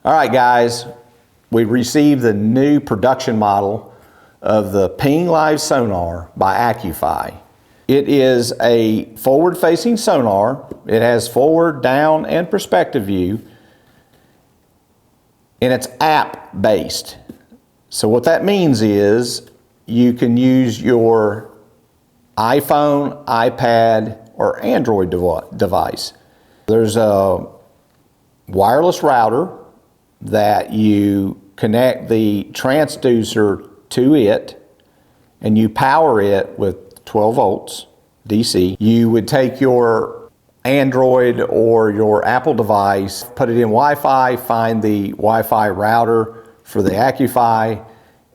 All right, guys, we received the new production model of the Ping Live Sonar by Accuphy. It is a forward-facing sonar. It has forward, down, and perspective view, and it's app-based. So what that means is you can use your iPhone, iPad, or Android device. There's a wireless router that you connect the transducer to it, and you power it with 12 volts DC. You would take your Android or your Apple device, put it in Wi-Fi, find the Wi-Fi router for the Accuphy,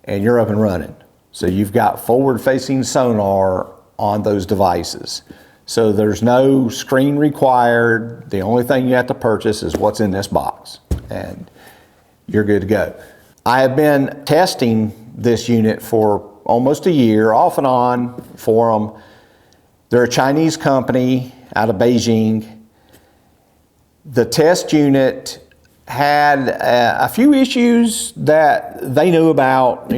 and you're up and running. So you've got forward-facing sonar on those devices. So there's no screen required. The only thing you have to purchase is what's in this box, and you're good to go. I have been testing this unit for almost a year, off and on for them. They're a Chinese company out of Beijing. The test unit had a few issues that they knew about,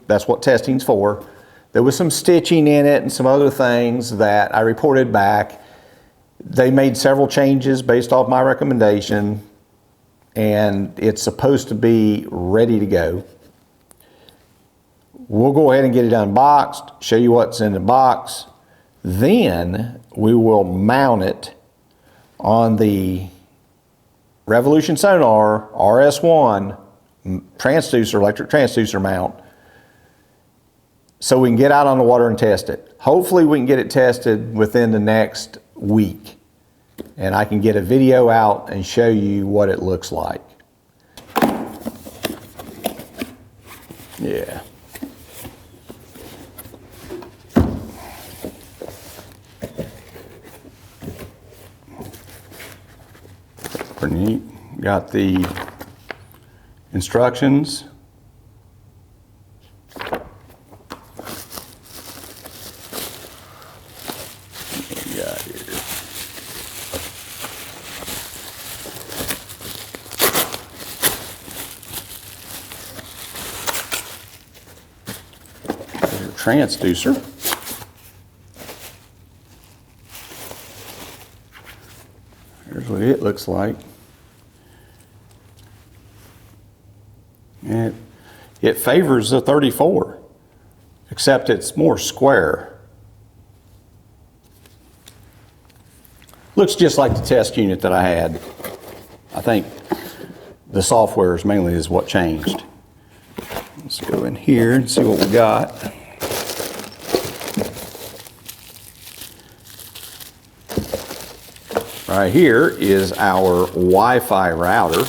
that's what testing's for. There was some stitching in it and some other things that I reported back. They made several changes based off my recommendation, and it's supposed to be ready to go. We'll go ahead and get it unboxed, show you what's in the box. Then we will mount it on the Revolution Sonar RS1 transducer, electric transducer mount, so we can get out on the water and test it. Hopefully we can get it tested within the next week, and I can get a video out and show you what it looks like. Yeah. Pretty neat. Got the instructions. Transducer. Here's what it looks like. It favors the 34, except it's more square. Looks just like the test unit that I had. I think the software is mainly is what changed. Let's go in here and see what we got. Right here is our Wi-Fi router.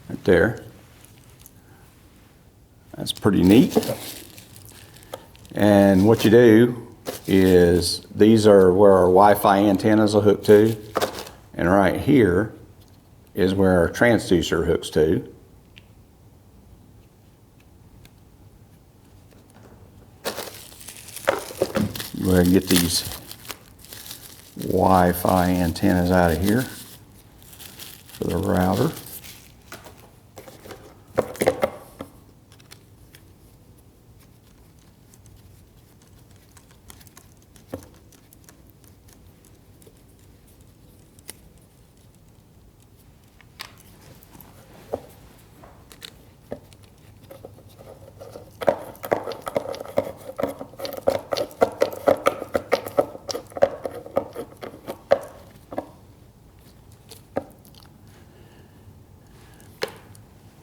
Right there. That's pretty neat. And what you do is, these are where our Wi-Fi antennas will hook to. And right here is where our transducer hooks to. Go ahead and get these Wi-Fi antennas out of here for the router.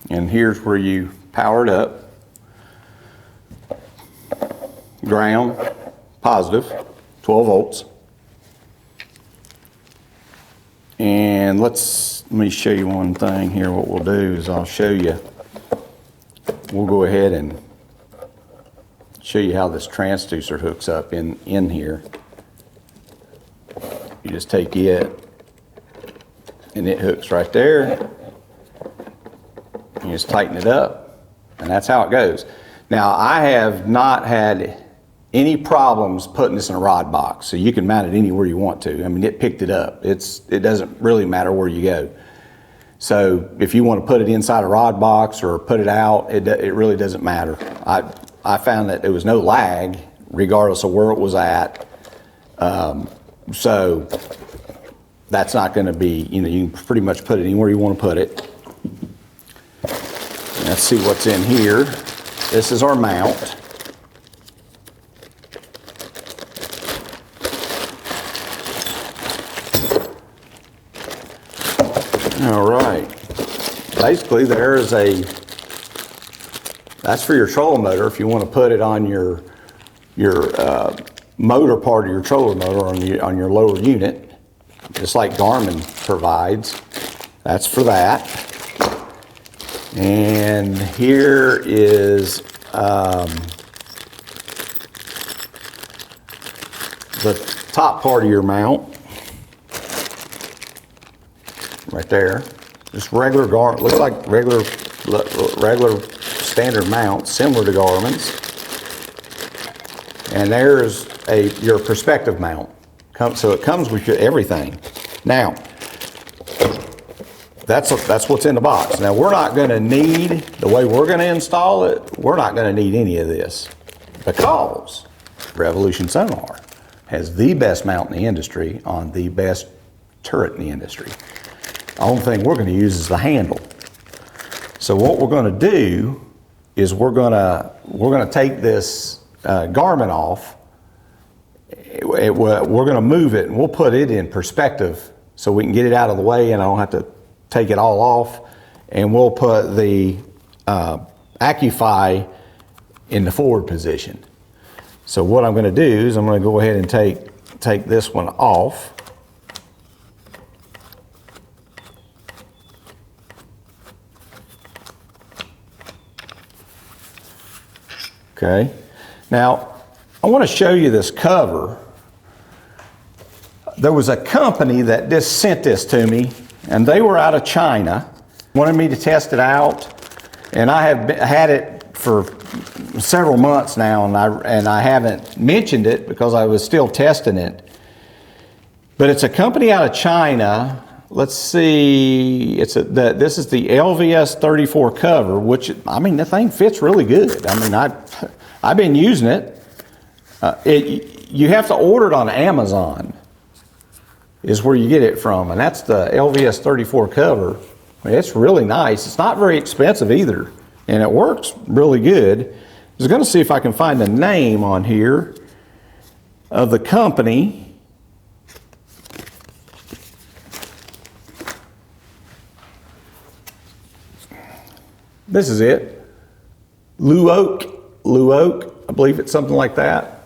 And here's where you power it up. Ground, positive, 12 volts. And let me show you one thing here. What we'll do is I'll show you, we'll go ahead and show you how this transducer hooks up in here. You just take it, and it hooks right there. You just tighten it up, and that's how it goes. Now, I have not had any problems putting this in a rod box. So you can mount it anywhere you want to. I mean, it picked it up. It doesn't really matter where you go. So if you want to put it inside a rod box or put it out, it really doesn't matter. I found that there was no lag regardless of where it was at. So that's not going to be, you know, you can pretty much put it anywhere you want to put it. Let's see what's in here. This is our mount. All right. Basically, there is that's for your trolling motor if you want to put it on your motor part of your trolling motor on your lower unit, just like Garmin provides. That's for that. And here is the top part of your mount. Right there. Just regular looks like regular standard mount, similar to Garmin's. And there's your perspective mount. So it comes with everything. Now, that's what's in the box. Now we're not going to need, the way we're going to install it, we're not going to need any of this because Revolution Sonar has the best mount in the industry on the best turret in the industry. The only thing we're going to use is the handle. So what we're going to do is we're going to take this Garmin off. We're going to move it and we'll put it in perspective so we can get it out of the way and I don't have to take it all off. And we'll put the Accuphy in the forward position. So what I'm going to do is I'm going to go ahead and take this one off. Okay, now I want to show you this cover. There was a company that just sent this to me, and they were out of China, wanted me to test it out, and I have had it for several months now, and I haven't mentioned it because I was still testing it. But it's a company out of China. Let's see, this is the LVS 34 cover, which, I mean, the thing fits really good. I mean, I've been using it. You have to order it on Amazon, is where you get it from, and that's the LVS 34 cover. I mean, it's really nice. It's not very expensive either, and it works really good. I was going to see if I can find the name on here of the company. This is it. LUOKE, I believe it's something like that.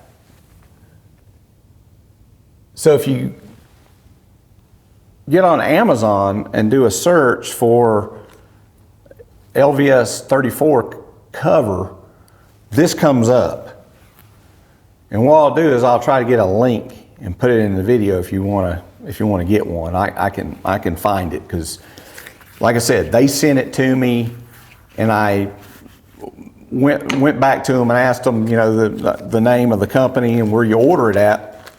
So if you get on Amazon and do a search for LVS 34 cover, this comes up. And what I'll do is I'll try to get a link and put it in the video if you want to get one. I can find it because, like I said, they sent it to me. And I went back to them and asked them, you know, the name of the company and where you order it at.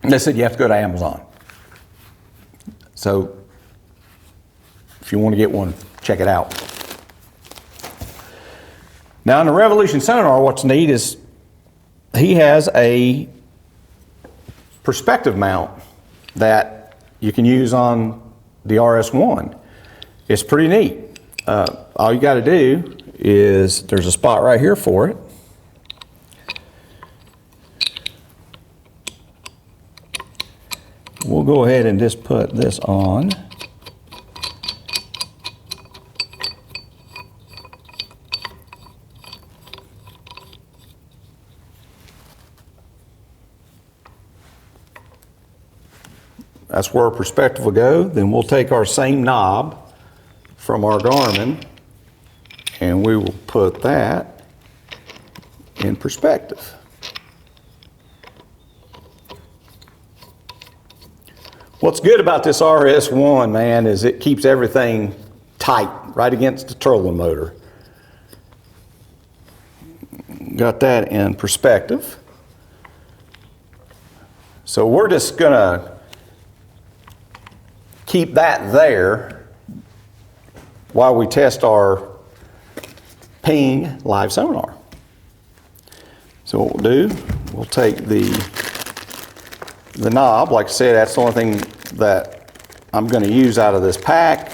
And they said you have to go to Amazon. So if you want to get one, check it out. Now in the Revolution Sonar, what's neat is he has a perspective mount that you can use on the RS1. It's pretty neat. All you got to do is, there's a spot right here for it. We'll go ahead and just put this on. That's where our perspective will go. Then we'll take our same knob from our Garmin and we will put that in perspective. What's good about this RS1, man, is it keeps everything tight right against the trolling motor. Got that in perspective. So we're just gonna keep that there while we test our ping live sonar. So what we'll do, we'll take the knob. Like I said, that's the only thing that I'm going to use out of this pack.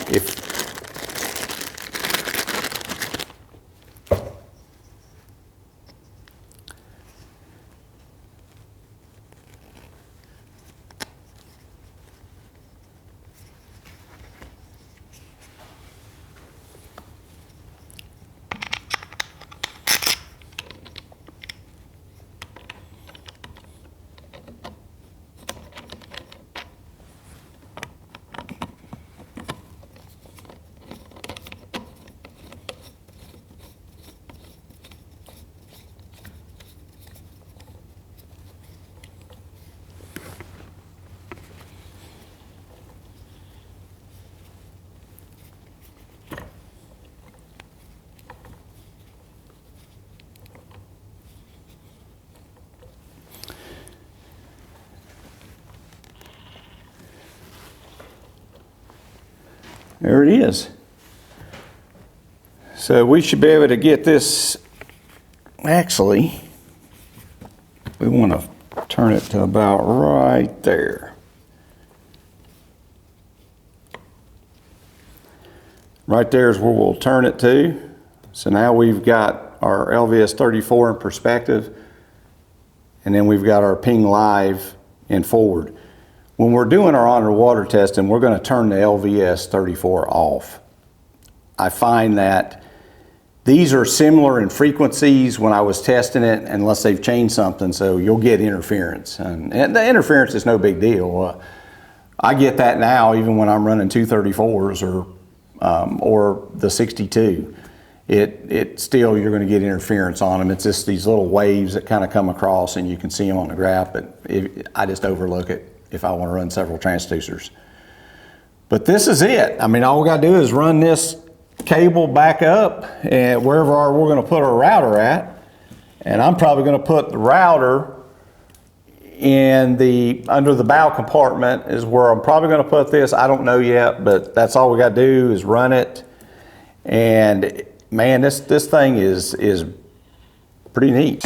There it is. So we should be able to get this, actually, we want to turn it to about right there. Right there is where we'll turn it to. So now we've got our LVS 34 in perspective, and then we've got our ping live in forward. When we're doing our underwater testing, we're going to turn the LVS 34 off. I find that these are similar in frequencies when I was testing it, unless they've changed something, so you'll get interference. And the interference is no big deal. I get that now even when I'm running 234s or the 62. It still, you're going to get interference on them. It's just these little waves that kind of come across and you can see them on the graph, but I just overlook it if I want to run several transducers. But this is it. I mean, all we got to do is run this cable back up and wherever we're going to put our router at. And I'm probably going to put the router in under the bow compartment is where I'm probably going to put this. I don't know yet, but that's all we got to do is run it. And man, this thing is pretty neat.